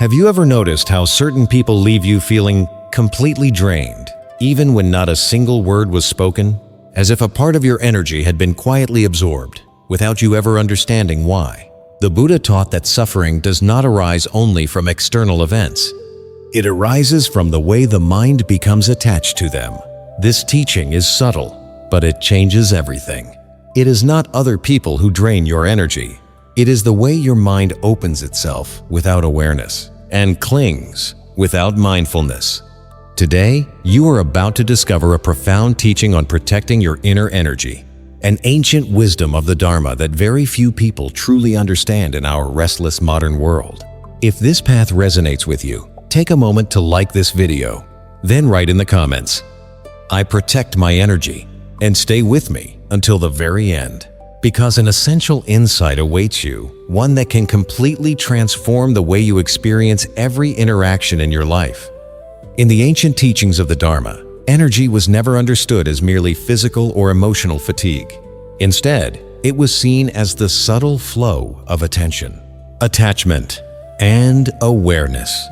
Have you ever noticed how certain people leave you feeling completely drained, even when not a single word was spoken? As if a part of your energy had been quietly absorbed, without you ever understanding why. The Buddha taught that suffering does not arise only from external events. It arises from the way the mind becomes attached to them. This teaching is subtle, but it changes everything. It is not other people who drain your energy. It is the way your mind opens itself without awareness and clings without mindfulness. Today, you are about to discover a profound teaching on protecting your inner energy, an ancient wisdom of the Dharma that very few people truly understand in our restless modern world. If this path resonates with you, take a moment to like this video, then write in the comments, "I protect my energy," and stay with me until the very end. Because an essential insight awaits you, one that can completely transform the way you experience every interaction in your life. In the ancient teachings of the Dharma, energy was never understood as merely physical or emotional fatigue. Instead, it was seen as the subtle flow of attention, attachment, and awareness.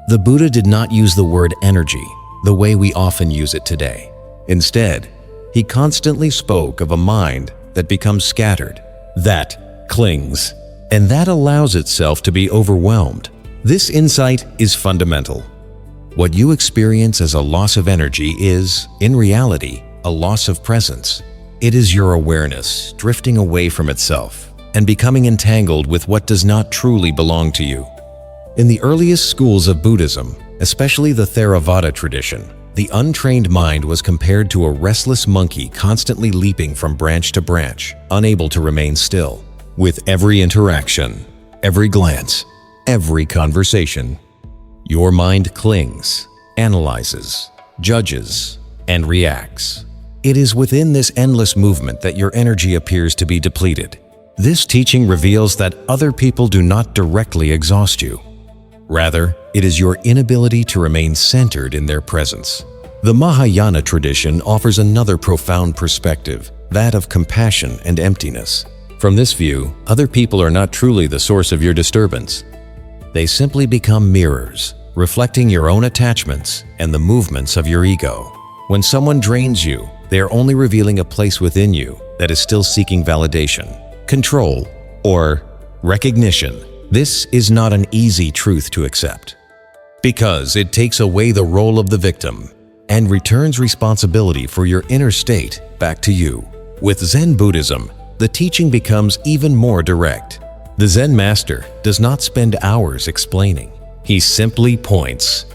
The Buddha did not use the word energy the way we often use it today. Instead, he constantly spoke of a mind that becomes scattered, that clings, and that allows itself to be overwhelmed. This insight is fundamental. What you experience as a loss of energy is, in reality, a loss of presence. It is your awareness drifting away from itself and becoming entangled with what does not truly belong to you. In the earliest schools of Buddhism, especially the Theravada tradition, the untrained mind was compared to a restless monkey constantly leaping from branch to branch, unable to remain still. With every interaction, every glance, every conversation, your mind clings, analyzes, judges, and reacts. It is within this endless movement that your energy appears to be depleted. This teaching reveals that other people do not directly exhaust you. Rather, it is your inability to remain centered in their presence. The Mahayana tradition offers another profound perspective, that of compassion and emptiness. From this view, other people are not truly the source of your disturbance. They simply become mirrors, reflecting your own attachments and the movements of your ego. When someone drains you, they are only revealing a place within you that is still seeking validation, control, or recognition. This is not an easy truth to accept, because it takes away the role of the victim and returns responsibility for your inner state back to you. With Zen Buddhism, the teaching becomes even more direct. The Zen master does not spend hours explaining. He simply points.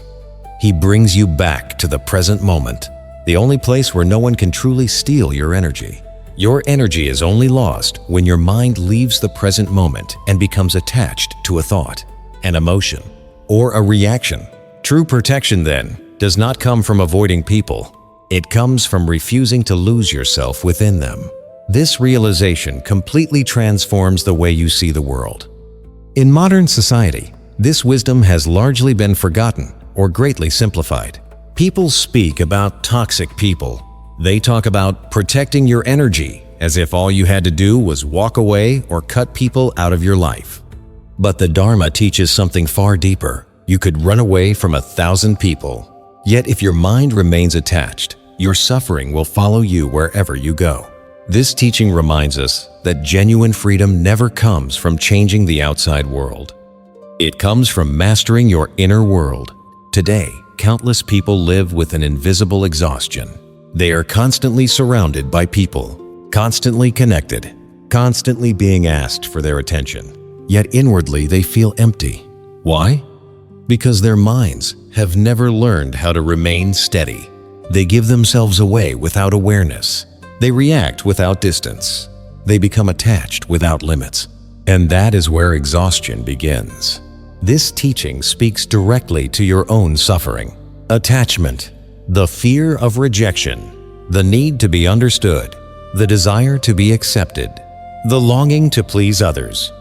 He brings you back to the present moment, the only place where no one can truly steal your energy. Your energy is only lost when your mind leaves the present moment and becomes attached to a thought, an emotion, or a reaction. True protection, then, does not come from avoiding people. It comes from refusing to lose yourself within them. This realization completely transforms the way you see the world. In modern society, this wisdom has largely been forgotten or greatly simplified. People speak about toxic people. They talk about protecting your energy as if all you had to do was walk away or cut people out of your life. But the Dharma teaches something far deeper. You could run away from 1,000 people. Yet if your mind remains attached, your suffering will follow you wherever you go. This teaching reminds us that genuine freedom never comes from changing the outside world. It comes from mastering your inner world. Today, countless people live with an invisible exhaustion. They are constantly surrounded by people, constantly connected, constantly being asked for their attention. Yet inwardly they feel empty. Why? Because their minds have never learned how to remain steady. They give themselves away without awareness. They react without distance. They become attached without limits. And that is where exhaustion begins. This teaching speaks directly to your own suffering. Attachment, the fear of rejection, the need to be understood, the desire to be accepted, the longing to please others.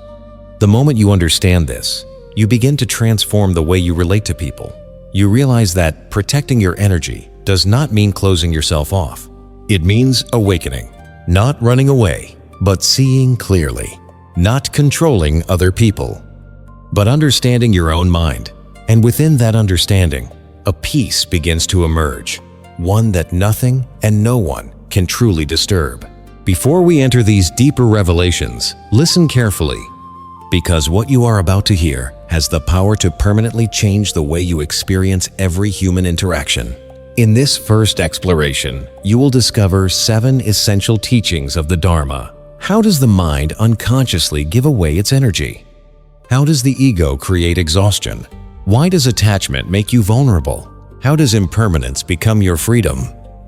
The moment you understand this, you begin to transform the way you relate to people. You realize that protecting your energy does not mean closing yourself off. It means awakening, not running away, but seeing clearly, not controlling other people, but understanding your own mind. And within that understanding, a peace begins to emerge, one that nothing and no one can truly disturb. Before we enter these deeper revelations, listen carefully, because what you are about to hear has the power to permanently change the way you experience every human interaction. In this first exploration, you will discover 7 essential teachings of the Dharma. How does the mind unconsciously give away its energy? How does the ego create exhaustion? Why does attachment make you vulnerable? How does impermanence become your freedom?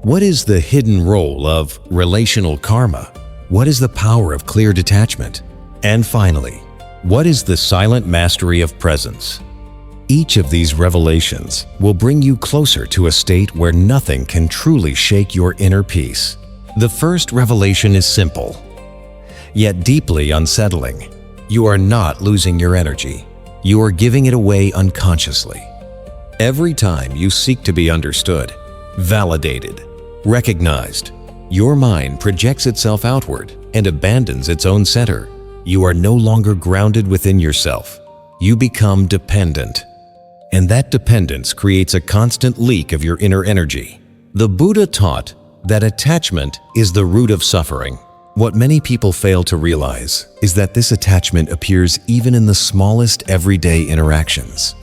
What is the hidden role of relational karma? What is the power of clear detachment? And finally, what is the silent mastery of presence? Each of these revelations will bring you closer to a state where nothing can truly shake your inner peace. The first revelation is simple, yet deeply unsettling. You are not losing your energy. You are giving it away unconsciously. Every time you seek to be understood, validated, recognized, your mind projects itself outward and abandons its own center. You are no longer grounded within yourself. You become dependent. And that dependence creates a constant leak of your inner energy. The Buddha taught that attachment is the root of suffering. What many people fail to realize is that this attachment appears even in the smallest everyday interactions.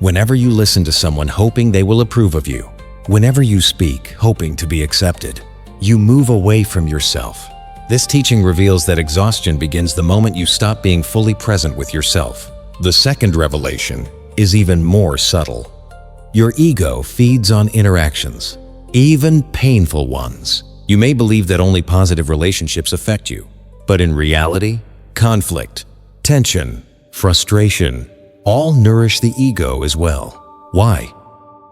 Whenever you listen to someone hoping they will approve of you, whenever you speak hoping to be accepted, you move away from yourself. This teaching reveals that exhaustion begins the moment you stop being fully present with yourself. The second revelation is even more subtle. Your ego feeds on interactions, even painful ones. You may believe that only positive relationships affect you, but in reality, conflict, tension, frustration, all nourish the ego as well. Why?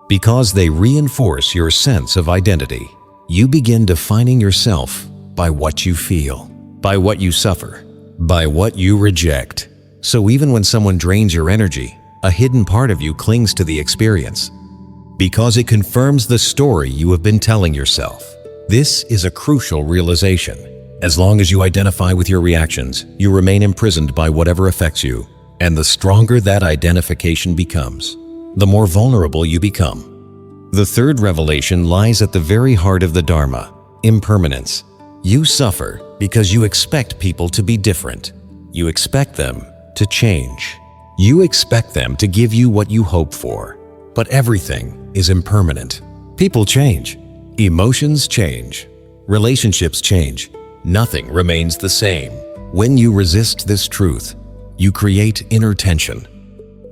Because they reinforce your sense of identity. You begin defining yourself by what you feel, by what you suffer, by what you reject. So even when someone drains your energy, a hidden part of you clings to the experience, because it confirms the story you have been telling yourself. This is a crucial realization. As long as you identify with your reactions, you remain imprisoned by whatever affects you. And the stronger that identification becomes, the more vulnerable you become. The third revelation lies at the very heart of the Dharma: impermanence. You suffer because you expect people to be different. You expect them to change. You expect them to give you what you hope for. But everything is impermanent. People change. Emotions change. Relationships change. Nothing remains the same. When you resist this truth, you create inner tension.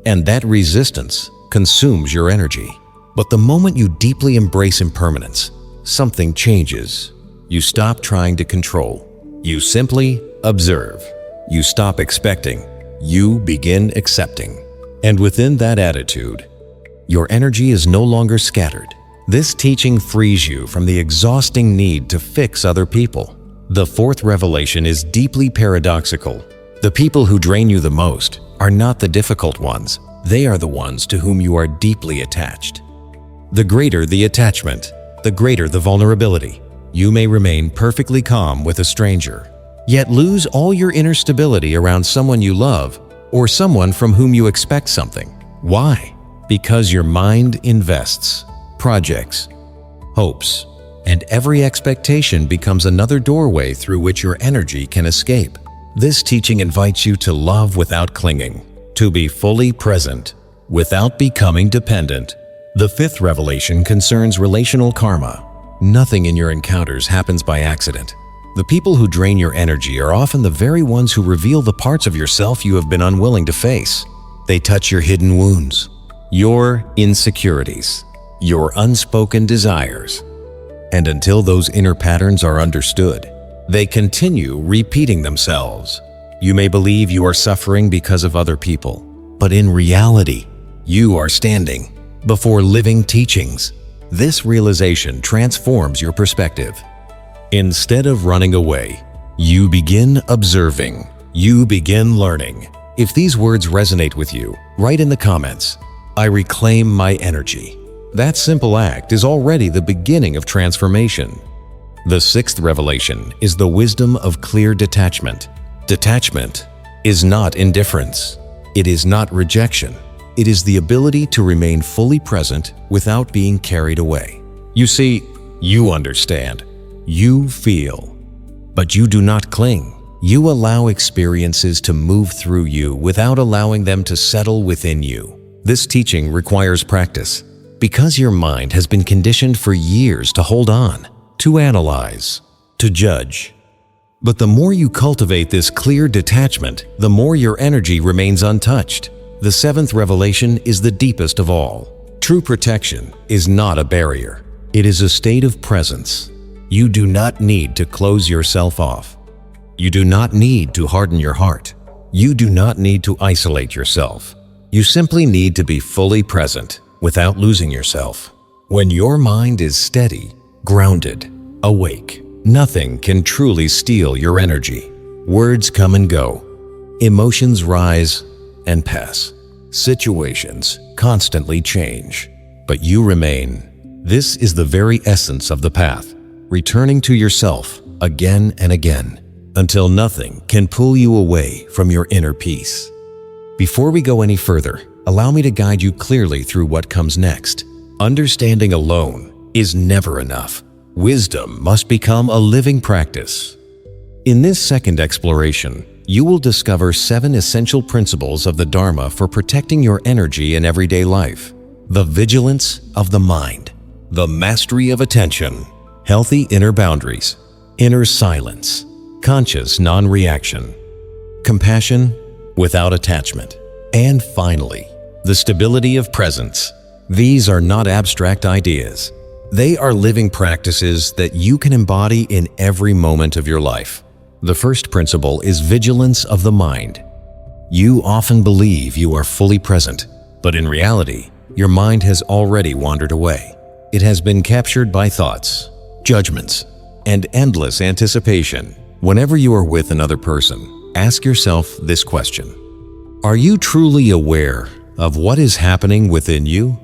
And that resistance consumes your energy. But the moment you deeply embrace impermanence, something changes. You stop trying to control. You simply observe. You stop expecting. You begin accepting. And within that attitude, your energy is no longer scattered. This teaching frees you from the exhausting need to fix other people. The fourth revelation is deeply paradoxical. The people who drain you the most are not the difficult ones. They are the ones to whom you are deeply attached. The greater the attachment, the greater the vulnerability. You may remain perfectly calm with a stranger, yet lose all your inner stability around someone you love or someone from whom you expect something. Why? Because your mind invests, projects, hopes, and every expectation becomes another doorway through which your energy can escape. This teaching invites you to love without clinging, to be fully present without becoming dependent. The fifth revelation concerns relational karma. Nothing in your encounters happens by accident. The people who drain your energy are often the very ones who reveal the parts of yourself you have been unwilling to face. They touch your hidden wounds, your insecurities, your unspoken desires. And until those inner patterns are understood, they continue repeating themselves. You may believe you are suffering because of other people, but in reality, you are standing before living teachings. This realization transforms your perspective. Instead of running away, you begin observing. You begin learning. If these words resonate with you, write in the comments, "I reclaim my energy." That simple act is already the beginning of transformation. The sixth revelation is the wisdom of clear detachment. Detachment is not indifference. It is not rejection. It is the ability to remain fully present without being carried away. You see, you understand. You feel. But you do not cling. You allow experiences to move through you without allowing them to settle within you. This teaching requires practice because your mind has been conditioned for years to hold on, to analyze, to judge. But the more you cultivate this clear detachment, the more your energy remains untouched. The seventh revelation is the deepest of all. True protection is not a barrier. It is a state of presence. You do not need to close yourself off. You do not need to harden your heart. You do not need to isolate yourself. You simply need to be fully present without losing yourself. When your mind is steady, grounded, awake, nothing can truly steal your energy. Words come and go. Emotions rise and pass. Situations constantly change, but you remain. This is the very essence of the path, returning to yourself again and again, until nothing can pull you away from your inner peace. Before we go any further, allow me to guide you clearly through what comes next. Understanding alone is never enough. Wisdom must become a living practice. In this second exploration, you will discover 7 essential principles of the Dharma for protecting your energy in everyday life. The vigilance of the mind, the mastery of attention, healthy inner boundaries, inner silence, conscious non-reaction, compassion without attachment, and finally, the stability of presence. These are not abstract ideas. They are living practices that you can embody in every moment of your life. The first principle is vigilance of the mind. You often believe you are fully present, but in reality, your mind has already wandered away. It has been captured by thoughts, judgments, and endless anticipation. Whenever you are with another person, ask yourself this question. Are you truly aware of what is happening within you?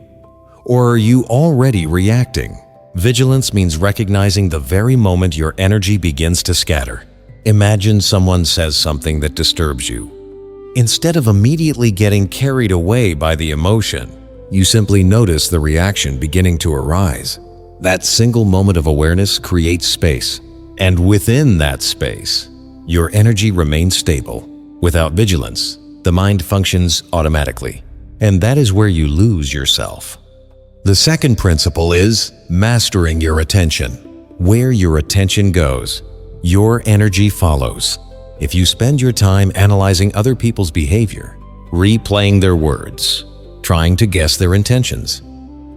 Or are you already reacting? Vigilance means recognizing the very moment your energy begins to scatter. Imagine someone says something that disturbs you. Instead of immediately getting carried away by the emotion, you simply notice the reaction beginning to arise. That single moment of awareness creates space. And within that space, your energy remains stable. Without vigilance, the mind functions automatically, and that is where you lose yourself. The second principle is mastering your attention. Where your attention goes, your energy follows. If you spend your time analyzing other people's behavior, replaying their words, trying to guess their intentions,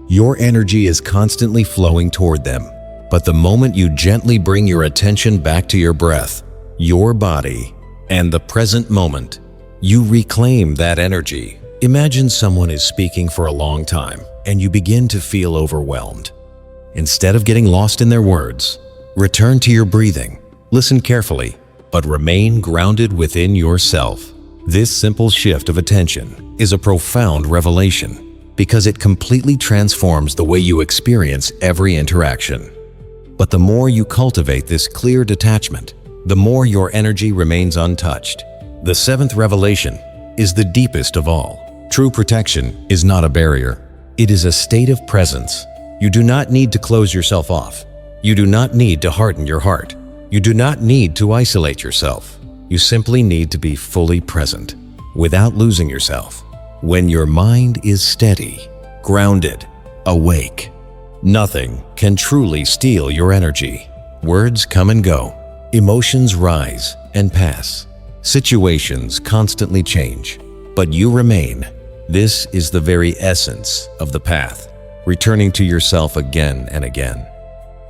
your energy is constantly flowing toward them. But the moment you gently bring your attention back to your breath, your body, and the present moment, you reclaim that energy. Imagine someone is speaking for a long time and you begin to feel overwhelmed. Instead of getting lost in their words, return to your breathing, listen carefully, but remain grounded within yourself. This simple shift of attention is a profound revelation because it completely transforms the way you experience every interaction. But the more you cultivate this clear detachment, the more your energy remains untouched. The seventh revelation is the deepest of all. True protection is not a barrier. It is a state of presence. You do not need to close yourself off. You do not need to harden your heart. You do not need to isolate yourself. You simply need to be fully present without losing yourself. When your mind is steady, grounded, awake, nothing can truly steal your energy. Words come and go. Emotions rise and pass. Situations constantly change, but you remain. This is the very essence of the path, returning to yourself again and again,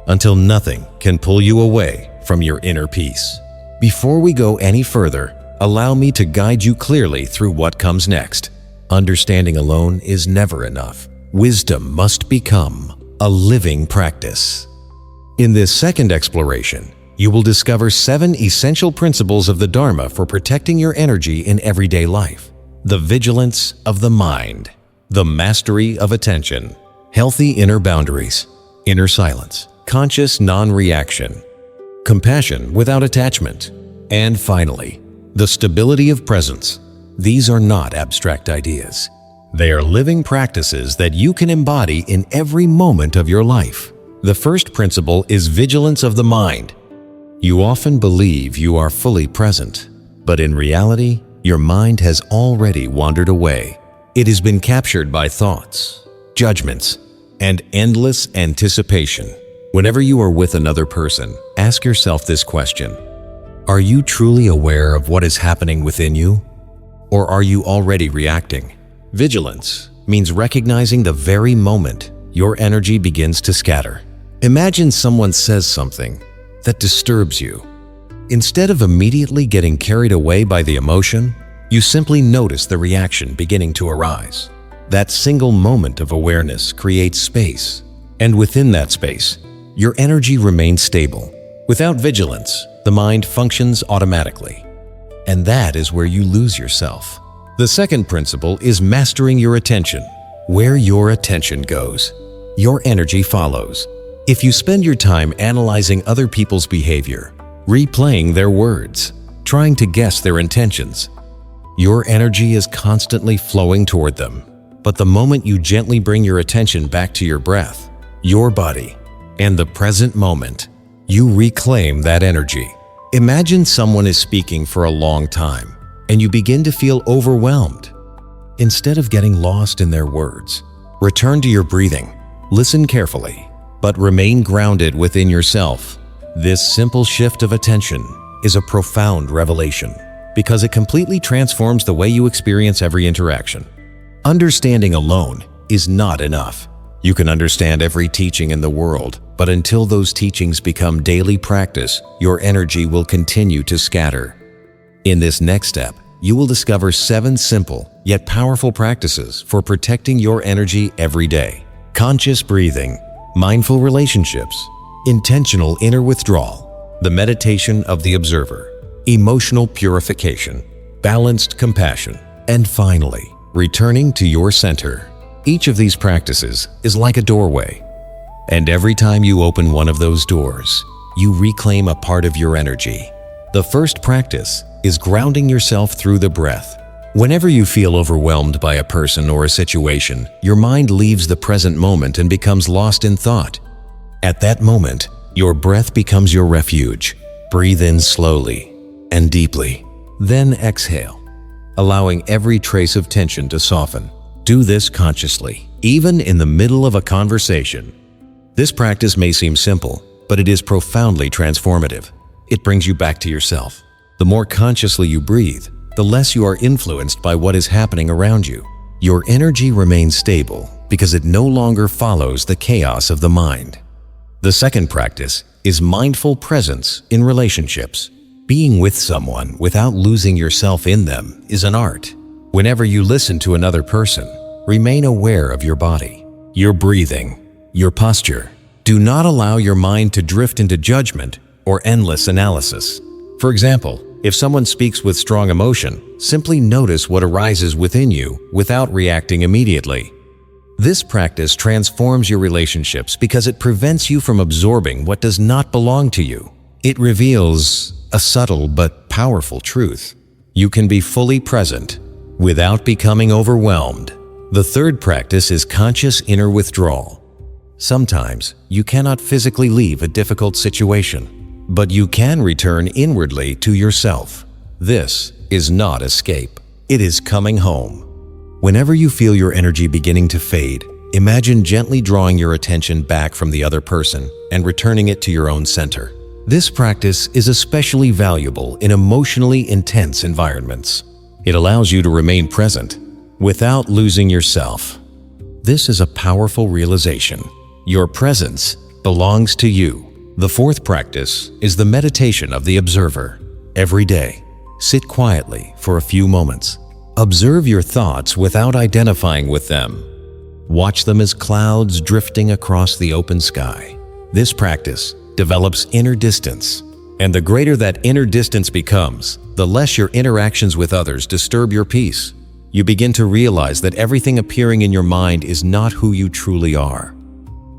until nothing can pull you away from your inner peace. Before we go any further, allow me to guide you clearly through what comes next. Understanding alone is never enough. Wisdom must become a living practice. In this second exploration, you will discover 7 essential principles of the Dharma for protecting your energy in everyday life. The vigilance of the mind, the mastery of attention, healthy inner boundaries, inner silence, conscious non-reaction, compassion without attachment, and finally, the stability of presence. These are not abstract ideas. They are living practices that you can embody in every moment of your life. The first principle is vigilance of the mind. You often believe you are fully present, but in reality, your mind has already wandered away. It has been captured by thoughts, judgments, and endless anticipation. Whenever you are with another person, ask yourself this question: are you truly aware of what is happening within you? Or are you already reacting? Vigilance means recognizing the very moment your energy begins to scatter. Imagine someone says something that disturbs you. Instead of immediately getting carried away by the emotion, you simply notice the reaction beginning to arise. That single moment of awareness creates space, and within that space, your energy remains stable. Without vigilance, the mind functions automatically, and that is where you lose yourself. The second principle is mastering your attention. Where your attention goes, your energy follows. If you spend your time analyzing other people's behavior, replaying their words, trying to guess their intentions, your energy is constantly flowing toward them. But the moment you gently bring your attention back to your breath, your body, and the present moment, you reclaim that energy. Imagine someone is speaking for a long time, and you begin to feel overwhelmed. Instead of getting lost in their words, return to your breathing, listen carefully, but remain grounded within yourself. This simple shift of attention is a profound revelation because it completely transforms the way you experience every interaction. Understanding alone is not enough. You can understand every teaching in the world, but until those teachings become daily practice, your energy will continue to scatter. In this next step, you will discover 7 simple yet powerful practices for protecting your energy every day. Conscious breathing, mindful relationships, intentional inner withdrawal, the meditation of the observer, emotional purification, balanced compassion, and finally, returning to your center. Each of these practices is like a doorway, and every time you open one of those doors, you reclaim a part of your energy. The first practice is grounding yourself through the breath. Whenever you feel overwhelmed by a person or a situation, your mind leaves the present moment and becomes lost in thought. At that moment, your breath becomes your refuge. Breathe in slowly and deeply, then exhale, allowing every trace of tension to soften. Do this consciously, even in the middle of a conversation. This practice may seem simple, but it is profoundly transformative. It brings you back to yourself. The more consciously you breathe, the less you are influenced by what is happening around you. Your energy remains stable because it no longer follows the chaos of the mind. The second practice is mindful presence in relationships. Being with someone without losing yourself in them is an art. Whenever you listen to another person, remain aware of your body, your breathing, your posture. Do not allow your mind to drift into judgment or endless analysis. For example, if someone speaks with strong emotion, simply notice what arises within you without reacting immediately. This practice transforms your relationships because it prevents you from absorbing what does not belong to you. It reveals a subtle but powerful truth. You can be fully present without becoming overwhelmed. The third practice is conscious inner withdrawal. Sometimes you cannot physically leave a difficult situation, but you can return inwardly to yourself. This is not escape. It is coming home. Whenever you feel your energy beginning to fade, imagine gently drawing your attention back from the other person and returning it to your own center. This practice is especially valuable in emotionally intense environments. It allows you to remain present without losing yourself. This is a powerful realization. Your presence belongs to you. The fourth practice is the meditation of the observer. Every day, sit quietly for a few moments. Observe your thoughts without identifying with them. Watch them as clouds drifting across the open sky. This practice develops inner distance, and the greater that inner distance becomes, the less your interactions with others disturb your peace. You begin to realize that everything appearing in your mind is not who you truly are.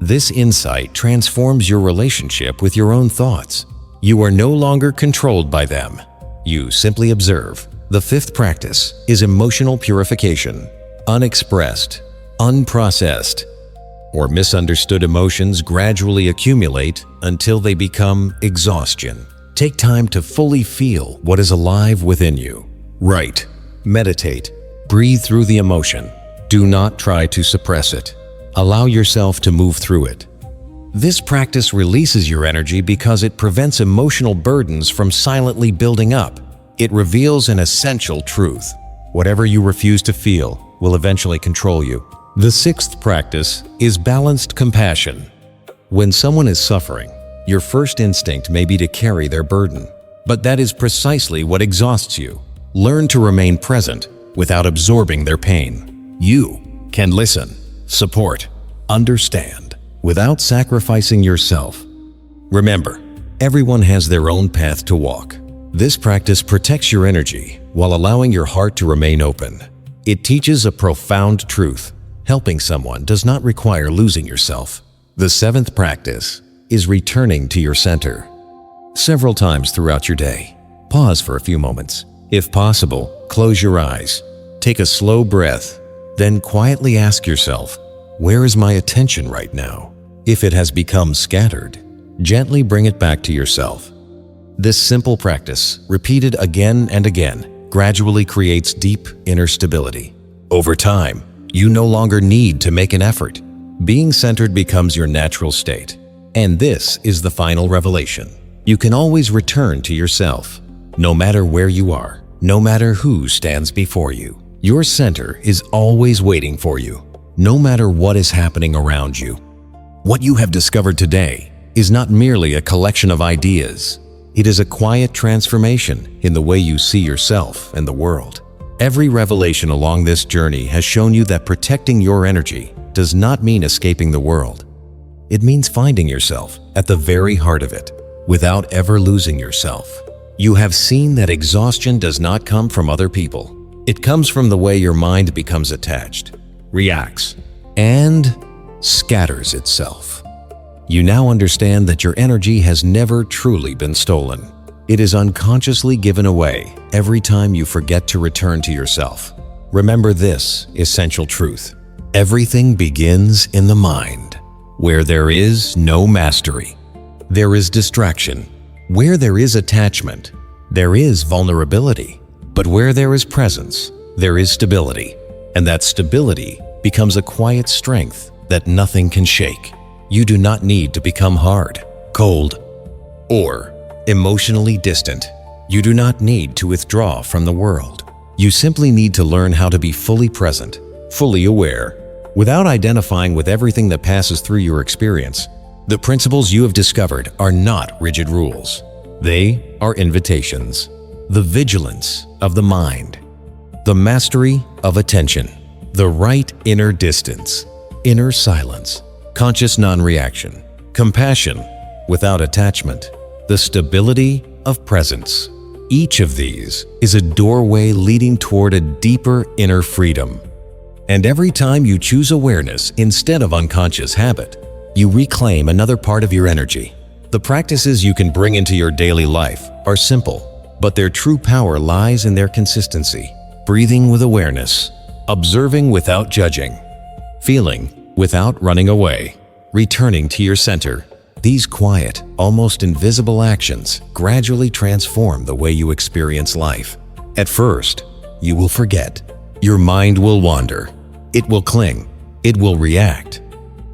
This insight transforms your relationship with your own thoughts. You are no longer controlled by them. You simply observe, The fifth practice is emotional purification. Unexpressed, unprocessed, or misunderstood emotions gradually accumulate until they become exhaustion. Take time to fully feel what is alive within you. Write, meditate, breathe through the emotion. Do not try to suppress it. Allow yourself to move through it. This practice releases your energy because it prevents emotional burdens from silently building up. It reveals an essential truth. Whatever you refuse to feel will eventually control you. The sixth practice is balanced compassion. When someone is suffering, your first instinct may be to carry their burden, but that is precisely what exhausts you. Learn to remain present without absorbing their pain. You can listen, support, understand, without sacrificing yourself. Remember, everyone has their own path to walk. This practice protects your energy while allowing your heart to remain open. It teaches a profound truth. Helping someone does not require losing yourself. The seventh practice is returning to your center. Several times throughout your day, pause for a few moments. If possible, close your eyes. Take a slow breath, then quietly ask yourself, where is my attention right now? If it has become scattered, gently bring it back to yourself. This simple practice, repeated again and again, gradually creates deep inner stability. Over time, you no longer need to make an effort. Being centered becomes your natural state. And this is the final revelation. You can always return to yourself, no matter where you are, no matter who stands before you. Your center is always waiting for you, no matter what is happening around you. What you have discovered today is not merely a collection of ideas. It is a quiet transformation in the way you see yourself and the world. Every revelation along this journey has shown you that protecting your energy does not mean escaping the world. It means finding yourself at the very heart of it, without ever losing yourself. You have seen that exhaustion does not come from other people. It comes from the way your mind becomes attached, reacts, and scatters itself. You now understand that your energy has never truly been stolen. It is unconsciously given away every time you forget to return to yourself. Remember this essential truth. Everything begins in the mind. Where there is no mastery, there is distraction. Where there is attachment, there is vulnerability. But where there is presence, there is stability. And that stability becomes a quiet strength that nothing can shake. You do not need to become hard, cold, or emotionally distant. You do not need to withdraw from the world. You simply need to learn how to be fully present, fully aware, without identifying with everything that passes through your experience. The principles you have discovered are not rigid rules. They are invitations. The vigilance of the mind, the mastery of attention, the right inner distance, inner silence, conscious non-reaction, compassion without attachment, the stability of presence. Each of these is a doorway leading toward a deeper inner freedom. And every time you choose awareness instead of unconscious habit, you reclaim another part of your energy. The practices you can bring into your daily life are simple, but their true power lies in their consistency. Breathing with awareness, observing without judging, feeling without running away, returning to your center. These quiet, almost invisible actions gradually transform the way you experience life. At first, you will forget. Your mind will wander. It will cling. It will react.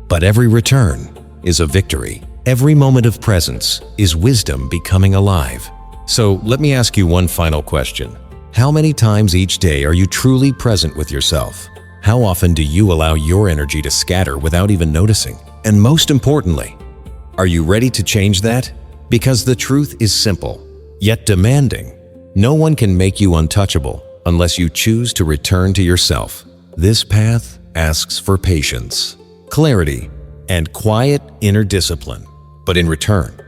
But every return is a victory. Every moment of presence is wisdom becoming alive. So let me ask you one final question. How many times each day are you truly present with yourself? How often do you allow your energy to scatter without even noticing? And most importantly, are you ready to change that? Because the truth is simple, yet demanding. No one can make you untouchable unless you choose to return to yourself. This path asks for patience, clarity, and quiet inner discipline. But in return,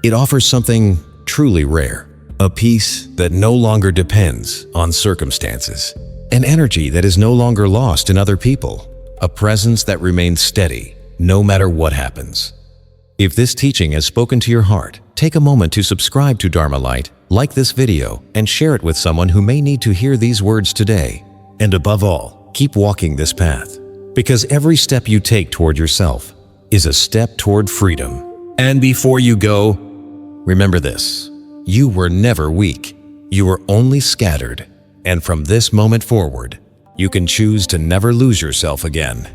it offers something truly rare, a peace that no longer depends on circumstances, an energy that is no longer lost in other people, a presence that remains steady no matter what happens. If this teaching has spoken to your heart, take a moment to subscribe to Dharma Light, like this video, and share it with someone who may need to hear these words today. And above all, keep walking this path, because every step you take toward yourself is a step toward freedom. And before you go, remember this: you were never weak. You were only scattered. And from this moment forward, you can choose to never lose yourself again.